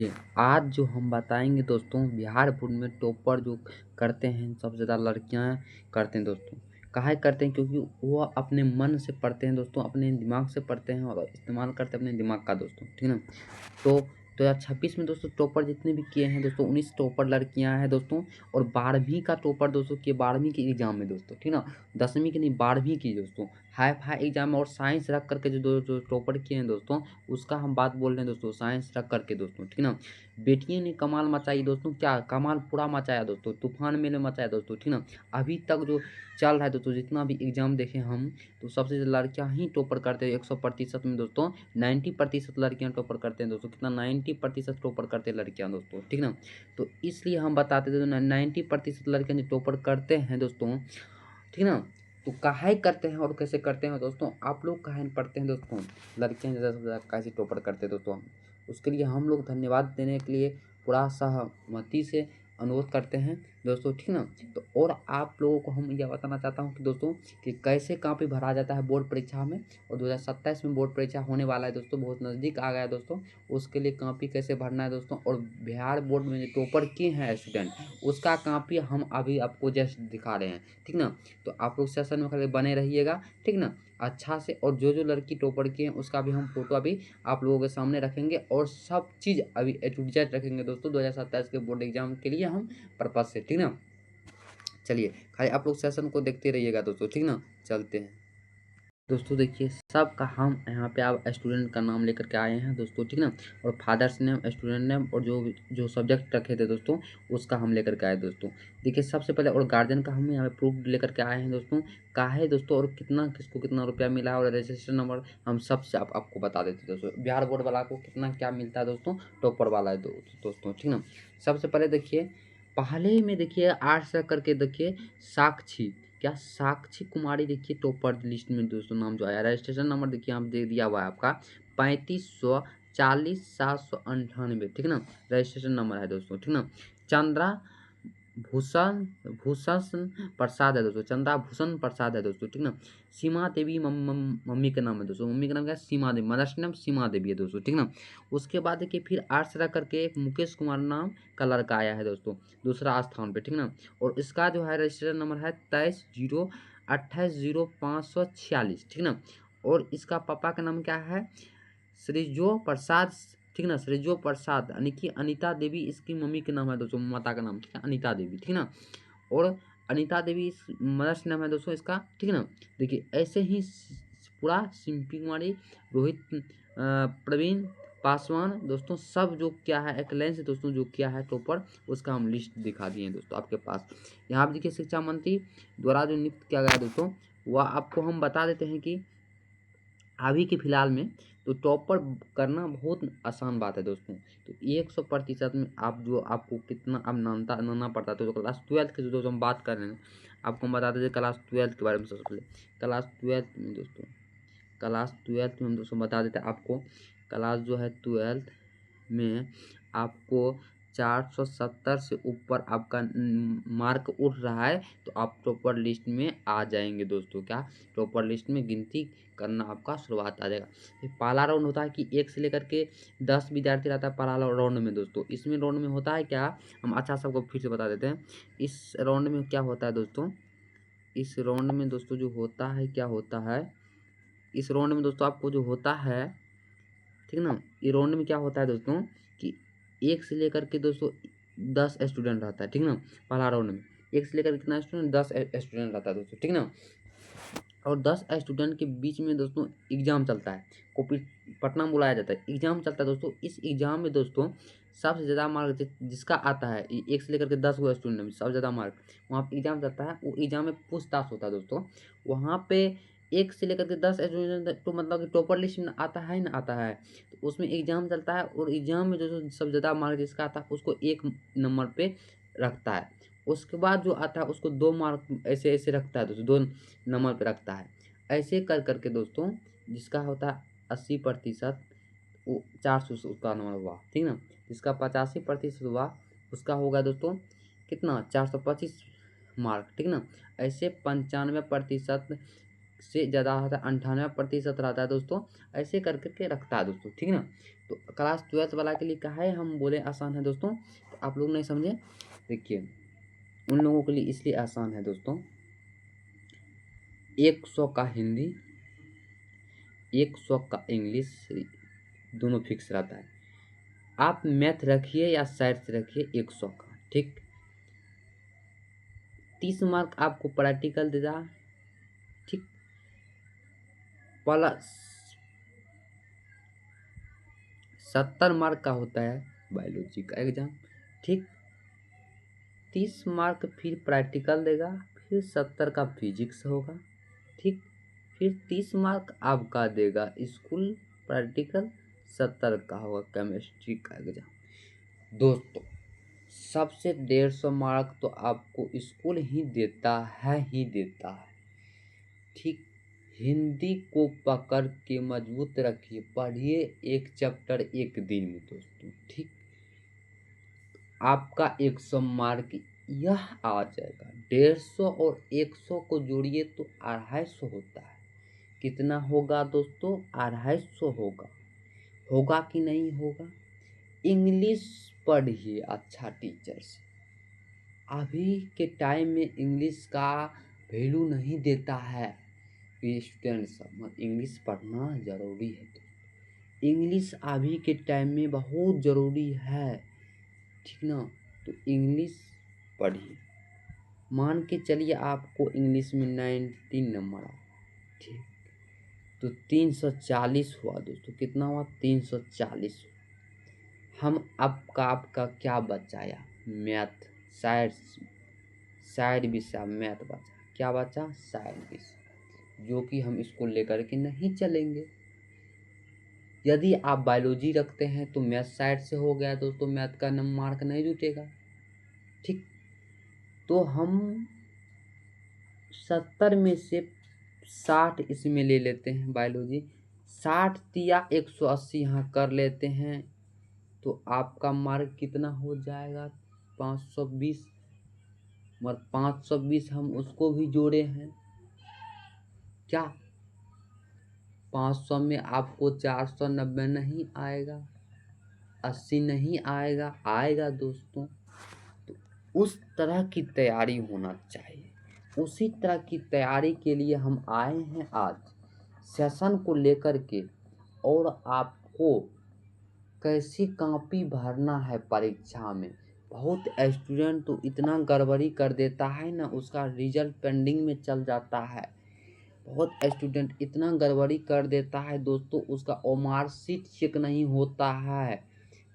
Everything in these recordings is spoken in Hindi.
जी, आज जो हम बताएंगे दोस्तों बिहार बोर्ड में टॉपर जो करते हैं सबसे ज़्यादा लड़कियां करते हैं दोस्तों। काहे करते हैं क्योंकि वो अपने मन से पढ़ते हैं दोस्तों, अपने दिमाग से पढ़ते हैं और इस्तेमाल करते हैं अपने दिमाग का दोस्तों, ठीक ना। तो 2026 में दोस्तों टॉपर जितने भी किए हैं दोस्तों 19 टॉपर लड़कियां हैं दोस्तों। और 12वीं का टॉपर दोस्तों किए 12वीं के एग्जाम में दोस्तों, ठीक ना। 10वीं की नहीं 12वीं की दोस्तों हाई फाई एग्जाम में। और साइंस रख करके जो टॉपर किए हैं दोस्तों उसका हम बात बोल रहे हैं दोस्तों, साइंस रख करके दोस्तों, ठीक ना। बेटियों ने कमाल मचाई दोस्तों, क्या कमाल पूरा मचाया दोस्तों, तूफान मेले मचाया दोस्तों, ठीक ना। अभी तक जो चल रहा है दोस्तों, जितना भी एग्जाम देखे हम तो सबसे ज़्यादा लड़कियां ही टॉपर करते हैं 100% में दोस्तों। 90% लड़कियां टॉपर करते हैं दोस्तों, कितना 90% टॉपर करते हैं लड़कियां दोस्तों, ठीक ना। तो इसलिए हम बताते थे 90% लड़कियां जो टॉपर करते हैं दोस्तों, ठीक ना। तो काहे करते हैं और कैसे करते हैं दोस्तों, आप लोग काहे नहीं पढ़ते हैं दोस्तों। लड़कियां ज़्यादा से ज़्यादा कैसे टॉपर करते हैं दोस्तों, उसके लिए हम लोग धन्यवाद देने के लिए पूरा सहमति से अनुरोध करते हैं दोस्तों, ठीक ना। तो और आप लोगों को हम यह बताना चाहता हूँ कि दोस्तों कि कैसे कॉपी भरा जाता है बोर्ड परीक्षा में। और 2027 में बोर्ड परीक्षा होने वाला है दोस्तों, बहुत नज़दीक आ गया है दोस्तों। उसके लिए कॉपी कैसे भरना है दोस्तों, और बिहार बोर्ड में जो टॉपर किए हैं स्टूडेंट उसका कॉपी हम अभी आपको जस्ट दिखा रहे हैं, ठीक ना। तो आप लोग सेशन में खाली बने रहिएगा, ठीक ना, अच्छा से। और जो लड़की टॉपर की हैं उसका भी हम फोटो अभी आप लोगों के सामने रखेंगे और सब चीज़ अभी ए टू जेड रखेंगे दोस्तों 2027 के बोर्ड एग्जाम के लिए हम पर्पज से, ठीक ना। चलिए खाली आप लोग सेशन को देखते रहिएगा दोस्तों, ठीक ना। चलते हैं दोस्तों, देखिए सबका हम यहाँ पे आप स्टूडेंट का नाम लेकर के आए हैं दोस्तों, ठीक ना। और फादर्स नेम, स्टूडेंट नेम और जो जो सब्जेक्ट रखे थे दोस्तों उसका हम लेकर के आए दोस्तों। देखिए सबसे पहले और गार्जियन का हम यहाँ पे प्रूफ लेकर के आए हैं दोस्तों, काहे दोस्तों और कितना किसको कितना रुपया मिला है और रजिस्ट्रेशन नंबर हम सबसे आपको बता देते दोस्तों। बिहार बोर्ड वाला को कितना क्या मिलता है दोस्तों, टॉपर वाला है दोस्तों, ठीक ना। सबसे पहले देखिए पहले में देखिए 8 से करके देखिए साक्षी, क्या साक्षी कुमारी देखिए टॉपर लिस्ट में दोस्तों नाम जो आया। रजिस्ट्रेशन नंबर देखिए आप दे दिया हुआ है आपका 3540 798, ठीक ना। रजिस्ट्रेशन नंबर है दोस्तों, ठीक ना। चंद्रा भूषण भूषण प्रसाद है दोस्तों, चंद्रा भूषण प्रसाद है दोस्तों, ठीक ना। सीमा देवी मम्मी का नाम है दोस्तों, मम्मी का नाम क्या है, सीमा देवी, मदर्स नेम सीमा देवी है दोस्तों, ठीक ना। उसके बाद देखिए फिर आर्ट्स करके एक मुकेश कुमार नाम का लड़का आया है दोस्तों दूसरा स्थान पे, ठीक ना। और इसका जो है रजिस्ट्रेशन नंबर है 23/0/28/0546, ठीक ना। और इसका पापा का नाम क्या है, श्रीजो प्रसाद, ठीक ना। श्रीजो प्रसाद यानी कि अनीता देवी इसकी मम्मी के नाम है दोस्तों, माता का नाम, ठीक है, अनीता देवी, ठीक ना। और अनीता देवी इस मदर्स नाम है दोस्तों इसका, ठीक ना। देखिए ऐसे ही पूरा सिंपी कुमारी, रोहित प्रवीण पासवान दोस्तों सब जो क्या है एक्लेंस दोस्तों जो किया है टॉपर उसका हम लिस्ट दिखा दिए हैं दोस्तों आपके पास। यहाँ पर देखिए शिक्षा मंत्री द्वारा जो नियुक्त किया गया दोस्तों वह आपको हम बता देते हैं कि अभी के फिलहाल में तो टॉपर करना बहुत आसान बात है दोस्तों। तो 100% में आप जो आपको कितना अब नाना पड़ता है तो क्लास 12 के जो हम बात कर रहे हैं आपको हम बता देते क्लास 12 के बारे में। सबसे पहले क्लास 12 में दोस्तों, क्लास 12 में हम दोस्तों बता देते हैं आपको, क्लास जो है 12 में आपको 470 से ऊपर आपका मार्क उठ रहा है तो आप टॉपर लिस्ट में आ जाएंगे दोस्तों। क्या टॉपर लिस्ट में गिनती करना आपका शुरुआत आ जाएगा। ये पहला राउंड होता है कि 1 से लेकर के 10 विद्यार्थी रहता है पहला राउंड में दोस्तों। इसमें राउंड में होता है क्या, हम अच्छा सबको फिर से बता देते हैं। इस राउंड में क्या होता है दोस्तों, इस राउंड में दोस्तों जो होता है क्या होता है, इस राउंड में दोस्तों आपको जो होता है, ठीक ना। ये राउंड में क्या होता है दोस्तों कि 1 से लेकर के दोस्तों 10 स्टूडेंट रहता है, ठीक ना। पहला राउंड में 1 से लेकर कितना स्टूडेंट, 10 स्टूडेंट रहता है दोस्तों, ठीक ना। और 10 स्टूडेंट के बीच में दोस्तों एग्जाम चलता है, कॉपी पटना में बुलाया जाता है, एग्जाम चलता है दोस्तों। इस एग्जाम में दोस्तों सबसे ज़्यादा मार्क जिसका आता है 1 से लेकर के 10 गो स्टूडेंट में सबसे ज़्यादा मार्क वहाँ पे एग्जाम चलता है। वो एग्जाम में पूछताछ होता है दोस्तों। वहाँ पे 1 से लेकर के 10 स्टूडेंट तो मतलब कि टॉपर लिस्ट में आता है ना आता है, तो उसमें एग्जाम चलता है। और एग्जाम में जो सबसे ज़्यादा मार्क जिसका आता है उसको 1 नंबर पे रखता है। उसके बाद जो आता है उसको 2 मार्क ऐसे ऐसे रखता है दोस्तों, 2 नंबर पे रखता है। ऐसे कर करके दोस्तों जिसका होता है 80% वो 400 से उसका नंबर हुआ, ठीक ना। जिसका 85% हुआ उसका होगा दोस्तों कितना 425 मार्क, ठीक ना। ऐसे 95% से ज़्यादा होता है, 98% रहता है दोस्तों। ऐसे कर करके रखता है दोस्तों, ठीक है ना। तो क्लास 12th वाला के लिए कहा है हम बोले आसान है दोस्तों, तो आप लोग नहीं समझे। देखिए उन लोगों के लिए इसलिए आसान है दोस्तों, 100 का हिंदी, 100 का इंग्लिश, दोनों फिक्स रहता है। आप मैथ रखिए या साइंस रखिए 100 का, ठीक। 30 मार्क आपको प्रैक्टिकल देगा, ठीक। प्लस 70 मार्क का होता है बायोलॉजी का एग्जाम, ठीक। 30 मार्क फिर प्रैक्टिकल देगा, फिर 70 का फिजिक्स होगा, ठीक। फिर 30 मार्क आपका देगा स्कूल प्रैक्टिकल, 70 का होगा केमिस्ट्री का एग्जाम। दोस्तों सबसे 150 मार्क तो आपको स्कूल ही देता है, ठीक। हिंदी को पकड़ के मजबूत रखिए, पढ़िए एक चैप्टर एक दिन में दोस्तों, ठीक। आपका 100 मार्क यह आ जाएगा। 150 और 100 को जोड़िए तो 250 होता है। कितना होगा दोस्तों? 250 होगा। होगा कि नहीं होगा? इंग्लिश पढ़िए अच्छा टीचर से। अभी के टाइम में इंग्लिश का वैल्यू नहीं देता है। ये स्टूडेंट सब इंग्लिश पढ़ना ज़रूरी है दोस्तों। इंग्लिश अभी के टाइम में बहुत ज़रूरी है, ठीक ना। तो इंग्लिश पढ़िए। मान के चलिए आपको इंग्लिश में 19 नंबर आ, ठीक। तो 340 हुआ दोस्तों, कितना हुआ? 340। हम आपका क्या बचाया? मैथ, साइड विषय मैथ बचा। क्या बचा? साइड विषय, जो कि हम इसको लेकर के नहीं चलेंगे। यदि आप बायोलॉजी रखते हैं तो मैथ साइड से हो गया दोस्तों, मैथ का नंबर मार्क नहीं जुटेगा, ठीक। तो हम 70 में से 60 इसमें ले लेते हैं बायोलॉजी, 60 दिया 180 यहाँ कर लेते हैं, तो आपका मार्क कितना हो जाएगा? 520। मगर 520 हम उसको भी जोड़े हैं, क्या 500 में आपको 490 नहीं आएगा, 80 नहीं आएगा? आएगा दोस्तों। तो उस तरह की तैयारी होना चाहिए। उसी तरह की तैयारी के लिए हम आए हैं आज सेशन को लेकर के, और आपको कैसी कॉपी भरना है परीक्षा में। बहुत स्टूडेंट तो इतना गड़बड़ी कर देता है ना, उसका रिजल्ट पेंडिंग में चल जाता है। बहुत स्टूडेंट इतना गड़बड़ी कर देता है दोस्तों, उसका मार्कशीट चेक नहीं होता है।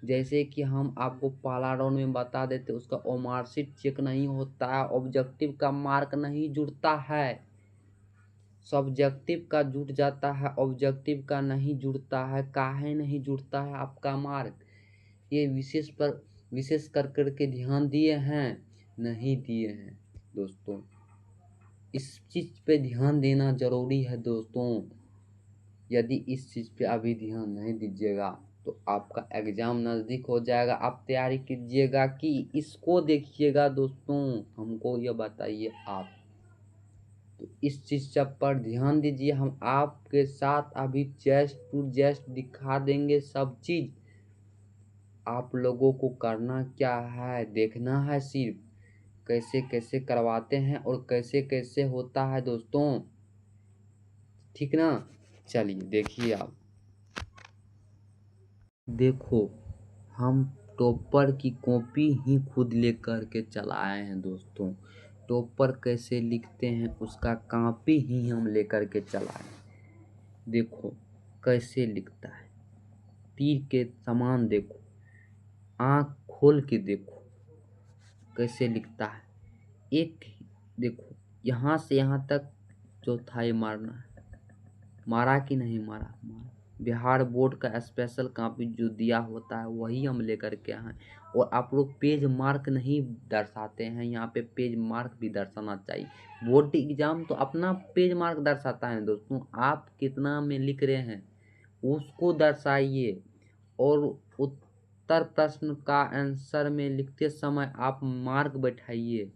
जैसे कि हम आपको पहला राउंड में बता देते, उसका मार्कशीट चेक नहीं होता है, ऑब्जेक्टिव का मार्क नहीं जुड़ता है। सब्जेक्टिव का जुट जाता है, ऑब्जेक्टिव का नहीं जुड़ता है। काहे नहीं जुड़ता है आपका मार्क? ये विशेष कर करके ध्यान दिए हैं? नहीं दिए हैं दोस्तों। इस चीज़ पे ध्यान देना ज़रूरी है दोस्तों। यदि इस चीज़ पे अभी ध्यान नहीं दीजिएगा तो आपका एग्ज़ाम नज़दीक हो जाएगा। आप तैयारी कीजिएगा कि इसको देखिएगा दोस्तों, हमको ये बताइए आप। तो इस चीज़ सब पर ध्यान दीजिए। हम आपके साथ अभी जस्ट टू जस्ट दिखा देंगे सब चीज़। आप लोगों को करना क्या है, देखना है सिर्फ कैसे कैसे करवाते हैं और कैसे कैसे होता है दोस्तों, ठीक ना। चलिए देखिए आप, देखो हम टॉपर की कॉपी ही खुद लेकर के चलाए हैं दोस्तों। टॉपर कैसे लिखते हैं उसका कॉपी ही हम लेकर के चलाए हैं। देखो कैसे लिखता है, तीर के समान देखो, आँख खोल के देखो कैसे लिखता है। एक देखो यहाँ से यहाँ तक चौथाई मारना है, मारा कि नहीं मारा? मारा। बिहार बोर्ड का स्पेशल कॉपी जो दिया होता है वही हम लेकर के आए। और आप लोग पेज मार्क नहीं दर्शाते हैं, यहाँ पे पेज मार्क भी दर्शाना चाहिए। बोर्ड एग्जाम तो अपना पेज मार्क दर्शाता है दोस्तों, आप कितना में लिख रहे हैं उसको दर्शाइए। और उत्तर प्रश्न का आंसर में लिखते समय आप मार्क बैठाइए,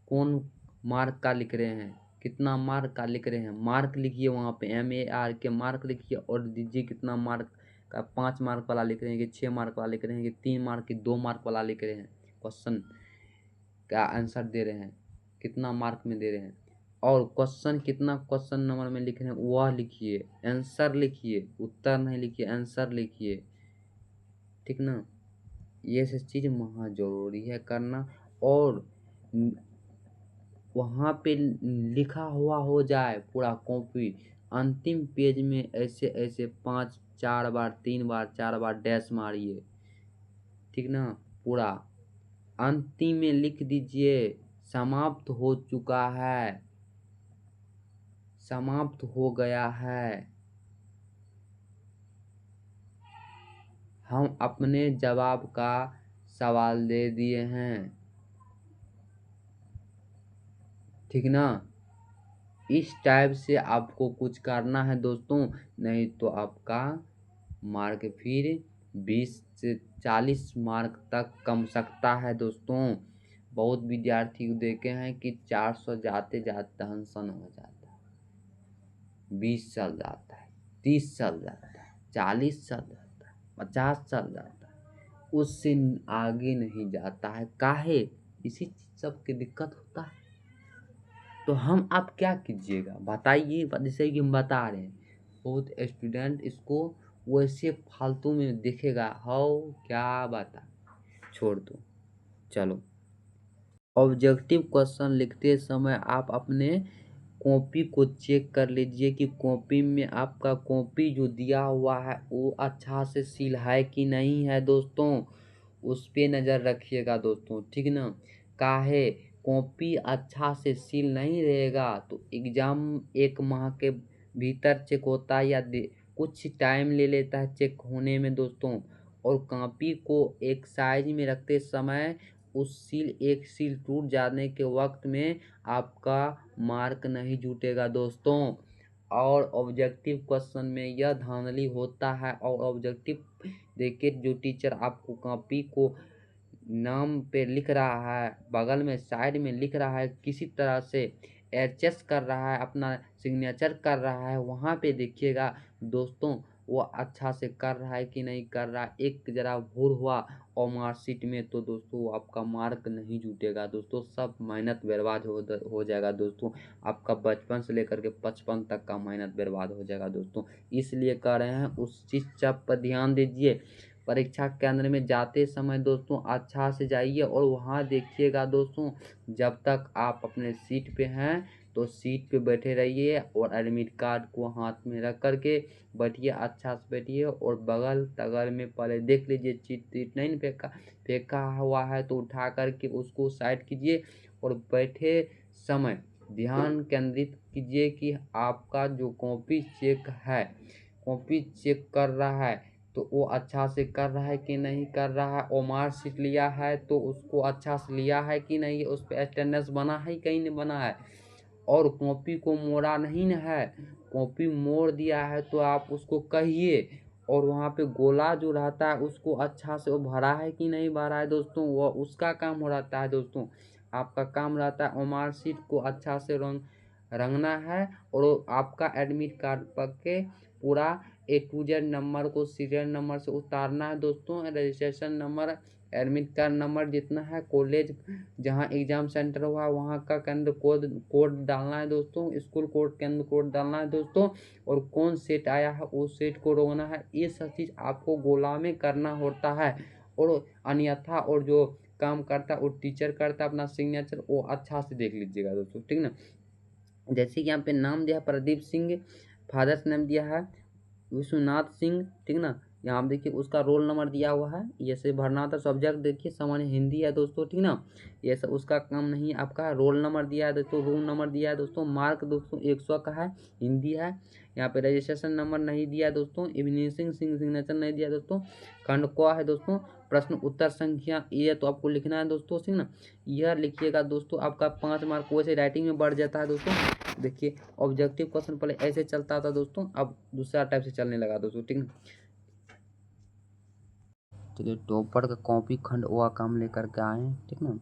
कौन मार्क का लिख रहे हैं, कितना मार्क का लिख रहे हैं, मार्क लिखिए वहाँ पे MARK मार्क लिखिए और दीजिए कितना मार्क का। 5 मार्क वाला लिख रहे हैं कि 6 मार्क वाला लिख रहे हैं कि 3 मार्क की 2 मार्क वाला लिख रहे हैं, क्वेश्चन का आंसर दे रहे हैं, कितना मार्क में दे रहे हैं और क्वेश्चन कितना क्वेश्चन नंबर में लिख रहे हैं वह लिखिए, आंसर लिखिए, उत्तर नहीं लिखिए, आंसर लिखिए, ठीक ना। ये सब चीज़ महा जरूरी है करना। और वहाँ पे लिखा हुआ हो जाए पूरा कॉपी, अंतिम पेज में ऐसे ऐसे 5 4 बार 3 बार 4 बार डैश मारिए, ठीक ना। पूरा अंतिम में लिख दीजिए समाप्त हो चुका है, समाप्त हो गया है, हम अपने जवाब का सवाल दे दिए हैं, ठीक ना। इस टाइप से आपको कुछ करना है दोस्तों, नहीं तो आपका मार्क फिर 20 से 40 मार्क तक कम सकता है दोस्तों। बहुत विद्यार्थी को देखे हैं कि 400 जाते जाते टेंशन हो जाता है, 20 चल जाता है, 30 चल जाता है, 40 चल जाता है, 50 चल जाता है, उससे आगे नहीं जाता है। काहे? इसी सब की दिक्कत होता है। तो हम आप क्या कीजिएगा बताइए, जैसे कि हम बता रहे हैं, बहुत स्टूडेंट इसको वैसे फालतू में देखेगा, हाउ क्या बता, छोड़ दो। चलो, ऑब्जेक्टिव क्वेश्चन लिखते समय आप अपने कॉपी को चेक कर लीजिए कि कॉपी में आपका कॉपी जो दिया हुआ है वो अच्छा से सील है कि नहीं है दोस्तों, उस पे नज़र रखिएगा दोस्तों, ठीक ना। काहे? कॉपी अच्छा से सील नहीं रहेगा तो एग्ज़ाम 1 माह के भीतर चेक होता है या कुछ टाइम ले लेता है चेक होने में दोस्तों। और कॉपी को एक साइज में रखते समय एक सील टूट जाने के वक्त में आपका मार्क नहीं जुटेगा दोस्तों। और ऑब्जेक्टिव क्वेश्चन में यह धांधली होता है। और ऑब्जेक्टिव देखिए, जो टीचर आपको कॉपी को नाम पे लिख रहा है, बगल में साइड में लिख रहा है, किसी तरह से एडजस्ट कर रहा है, अपना सिग्नेचर कर रहा है, वहाँ पे देखिएगा दोस्तों वो अच्छा से कर रहा है कि नहीं कर रहा है। एक ज़रा भूल हुआ और मार्कशीट में तो दोस्तों आपका मार्क नहीं जुटेगा दोस्तों, सब मेहनत बर्बाद हो जाएगा दोस्तों। आपका बचपन से लेकर के 55 तक का मेहनत बर्बाद हो जाएगा दोस्तों। इसलिए कह रहे हैं उस चीज़ पर ध्यान दीजिए। परीक्षा केंद्र में जाते समय दोस्तों अच्छा से जाइए और वहाँ देखिएगा दोस्तों, जब तक आप अपने सीट पे हैं तो सीट पे बैठे रहिए और एडमिट कार्ड को हाथ में रख करके बैठिए, अच्छा से बैठिए। और बगल तगल में पहले देख लीजिए चीट टीट नहीं फेंका हुआ है तो उठा करके उसको साइड कीजिए और बैठे समय ध्यान केंद्रित कीजिए कि आपका जो कॉपी चेक है, कॉपी चेक कर रहा है तो वो अच्छा से कर रहा है कि नहीं कर रहा है, और मार्कशीट लिया है तो उसको अच्छा से लिया है कि नहीं, उस पर अटेंडेंस बना है कहीं नहीं बना है। और कॉपी को मोड़ा नहीं न है, कॉपी मोड़ दिया है तो आप उसको कहिए। और वहाँ पे गोला जो रहता है उसको अच्छा से वो भरा है कि नहीं भरा है दोस्तों, वो उसका काम हो रहता है दोस्तों। आपका काम रहता है मार्कशीट को अच्छा से रंगना है और आपका एडमिट कार्ड पर के पूरा A to Z नंबर को सीरियल नंबर से उतारना है दोस्तों। Registration number, admit card number जितना है, कॉलेज जहां एग्जाम सेंटर हुआ वहां का केंद्र कोड डालना है दोस्तों, स्कूल कोड केंद्र कोड डालना है दोस्तों, और कौन सेट आया है उस सेट को रोकना है। ये सब चीज़ आपको गोला में करना होता है। और अन्यथा और जो काम करता है वो टीचर करता है अपना सिग्नेचर, वो अच्छा से देख लीजिएगा दोस्तों, ठीक ना। जैसे कि यहाँ पे नाम दिया है प्रदीप सिंह, फादर्स नेम दिया है विश्वनाथ सिंह, ठीक ना। यहाँ पे देखिए उसका रोल नंबर दिया हुआ है, ये से भरना था। सब्जेक्ट देखिए सामान्य हिंदी है दोस्तों, ठीक ना। ये सब उसका काम नहीं है आपका। रोल नंबर दिया है दोस्तों, रूम नंबर दिया है दोस्तों, मार्क दोस्तों 100 का है, हिंदी है। यहाँ पे रजिस्ट्रेशन नंबर नहीं दिया है दोस्तों, इवनिंग सिग्नेचर नहीं दिया दोस्तों, खंड क है दोस्तों, प्रश्न उत्तर संख्या ये तो आपको लिखना है दोस्तों, ठीक ना। यह लिखिएगा दोस्तों, आपका 5 मार्क वैसे राइटिंग में बढ़ जाता है दोस्तों। देखिए ऑब्जेक्टिव क्वेश्चन पहले ऐसे चलता था दोस्तों, अब दूसरा टाइप से चलने लगा दोस्तों, ठीक ना। चलिए टॉपर का कॉपी खंड व काम लेकर के आए हैं, ठीक ना।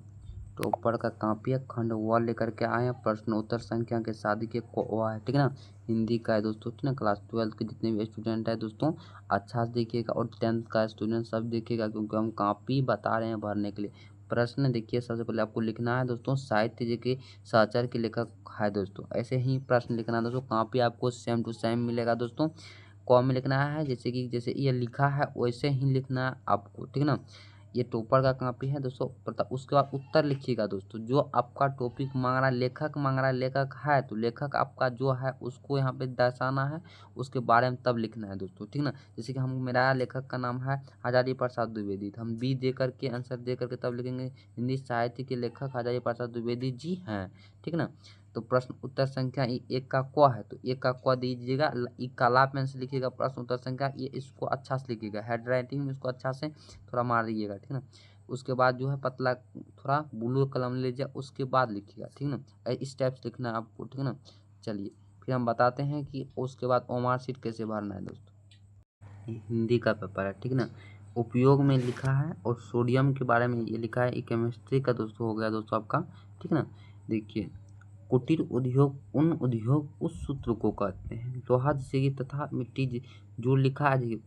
टॉपर का कॉपी है, खंड व लेकर के आए हैं, प्रश्न उत्तर संख्या के शादी के को है, ठीक है ना। हिंदी का है दोस्तों, ठीक ना। क्लास 12 के जितने भी स्टूडेंट है दोस्तों अच्छा से देखिएगा, और 10th का स्टूडेंट सब देखिएगा, क्योंकि हम कॉपी बता रहे हैं भरने के लिए। प्रश्न देखिए, सबसे पहले आपको लिखना है दोस्तों साहित्य जी के सहचर के लेखक है दोस्तों, ऐसे ही प्रश्न लिखना है दोस्तों। कॉपी आपको सेम टू सेम मिलेगा दोस्तों। कॉम में लिखना है, जैसे ये लिखा है वैसे ही लिखना है आपको, ठीक ना। ये टॉपर का कॉपी है दोस्तों। उसके बाद उत्तर लिखिएगा दोस्तों, जो आपका टॉपिक मांग रहा है, लेखक मांग रहा है, लेखक है तो लेखक आपका जो है उसको यहाँ पे दर्शाना है, उसके बारे में तब लिखना है दोस्तों, ठीक ना। जैसे कि मेरा लेखक का नाम है हजारी प्रसाद द्विवेदी, तो हम बी दे करके आंसर दे करके तब लिखेंगे हिंदी साहित्य के लेखक हजारी प्रसाद द्विवेदी जी हैं, ठीक ना। तो प्रश्न उत्तर संख्या एक का क है तो एक का क दीजिएगा, काला पेन से लिखिएगा प्रश्न उत्तर संख्या, ये इसको अच्छा से लिखिएगा, हैंड राइटिंग में इसको अच्छा से थोड़ा मार दीजिएगा, ठीक ना। उसके बाद जो है पतला थोड़ा ब्लू कलम लीजिए, उसके बाद लिखिएगा, ठीक ना। इस टाइप से लिखना है आपको, ठीक ना। चलिए फिर हम बताते हैं कि उसके बाद ओमार शीट कैसे भरना है दोस्तों। हिंदी का पेपर है, ठीक ना। उपयोग में लिखा है और सोडियम के बारे में ये लिखा है, केमिस्ट्री का दोस्तों हो गया दोस्तों आपका, ठीक ना। देखिए कुटीर उद्योग उन उद्योग उस सूत्र को कहते हैं, लोहा जैसे तथा मिट्टी जो लिखा है, देखिए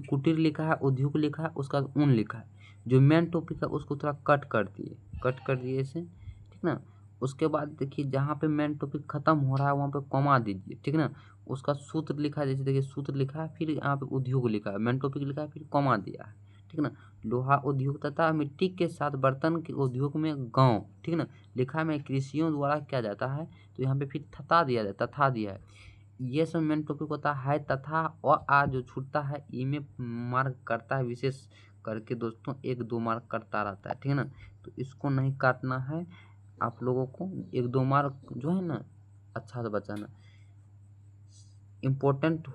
कुटीर लिखा है, उद्योग लिखा है, उसका ऊन लिखा है, जो मेन टॉपिक है उसको थोड़ा कट कर दिए इसे, ठीक ना। उसके बाद देखिए जहाँ पे मेन टॉपिक खत्म हो रहा है वहाँ पे कॉमा दीजिए, ठीक ना। उसका सूत्र लिखा है, जैसे देखिए सूत्र लिखा है, फिर यहाँ पे उद्योग लिखा है, मेन टॉपिक लिखा है, फिर कॉमा दिया है, ठीक ना। लोहा उद्योग तथा मिट्टी के साथ बर्तन के उद्योग में गांव, ठीक ना। लिखा में कृषियों द्वारा किया जाता है, तो यहाँ पे फिर तथा दिया है। ये सब मेन टॉपिक होता है तथा, और आ जो छूटता है इनमें मार्क करता है, विशेष करके दोस्तों 1-2 मार्क करता रहता है, ठीक है ना। तो इसको नहीं काटना है आप लोगों को, 1-2 मार्क जो है ना अच्छा से बचाना। इम्पोर्टेंट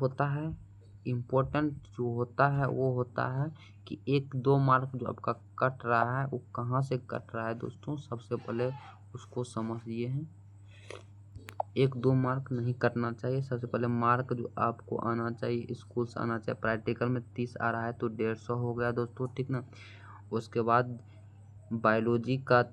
जो होता है वो होता है कि 1-2 मार्क जो आपका कट रहा है वो कहाँ से कट रहा है दोस्तों, सबसे पहले उसको समझिए हैं। 1-2 मार्क नहीं कटना चाहिए, सबसे पहले मार्क जो आपको आना चाहिए स्कूल से आना चाहिए। प्रैक्टिकल में 30 आ रहा है तो 150 हो गया दोस्तों, ठीक ना। उसके बाद बायोलॉजी का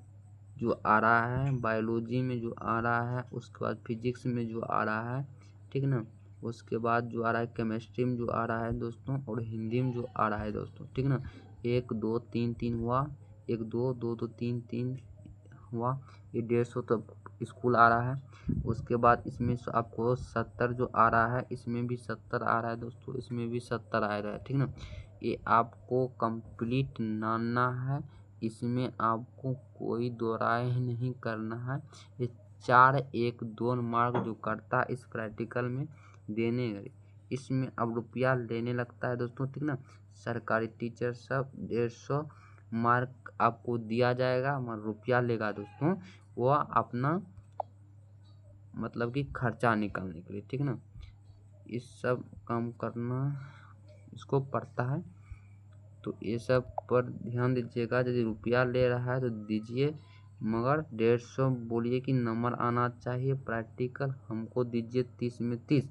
जो आ रहा है, बायोलॉजी में जो आ रहा है, उसके बाद फिजिक्स में जो आ रहा है, ठीक ना। उसके बाद जो आ रहा है केमिस्ट्री में जो आ रहा है दोस्तों, और हिंदी में जो आ रहा है दोस्तों, ठीक ना। 1 2 3 3 हुआ, 1 2 2 2 3 3 हुआ, ये 150 तक स्कूल आ रहा है। उसके बाद इसमें आपको 70 जो आ रहा है, इसमें भी 70 आ रहा है दोस्तों, इसमें भी 70 आ रहा है, ठीक ना। ये आपको कंप्लीट मानना है, इसमें आपको कोई दो राय नहीं करना है। ये 4-1-2 मार्क जो करता है इस प्रैक्टिकल में देने, इसमें अब रुपया लेने लगता है दोस्तों, ठीक ना। सरकारी टीचर सब 150 मार्क आपको दिया जाएगा, मगर रुपया लेगा दोस्तों वो अपना मतलब कि खर्चा निकालने के लिए, ठीक ना। इस सब काम करना इसको पड़ता है, तो ये सब पर ध्यान दीजिएगा। यदि रुपया ले रहा है तो दीजिए, मगर 150 बोलिए कि नंबर आना चाहिए। प्रैक्टिकल हमको दीजिए 30 में 30,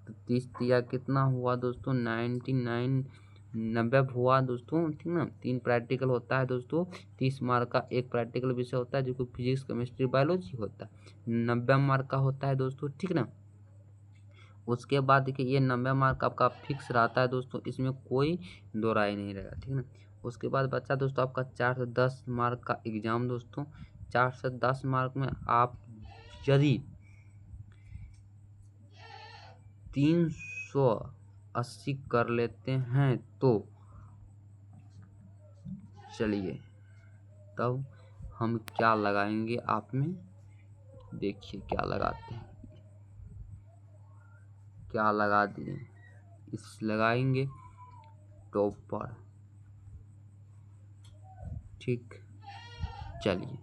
तो 30 दिया कितना हुआ दोस्तों 99 90 हुआ दोस्तों, ठीक ना। 3 प्रैक्टिकल होता है दोस्तों, 30 मार्क का एक प्रैक्टिकल विषय होता है जो कि फिजिक्स केमिस्ट्री बायोलॉजी होता है, 90 मार्क का होता है दोस्तों, ठीक ना। उसके बाद देखिए ये 90 मार्क आपका फिक्स रहता है दोस्तों, इसमें कोई दो राय नहीं रहेगा, ठीक ना। उसके बाद बच्चा दोस्तों आपका 4 से 10 मार्क का एग्जाम दोस्तों। 4 से 10 मार्क में आप यदि 380 कर लेते हैं तो चलिए तब हम क्या लगाएंगे आप में, देखिए क्या लगाते हैं, क्या लगा दिए, इस लगाएंगे टॉपर, ठीक। चलिए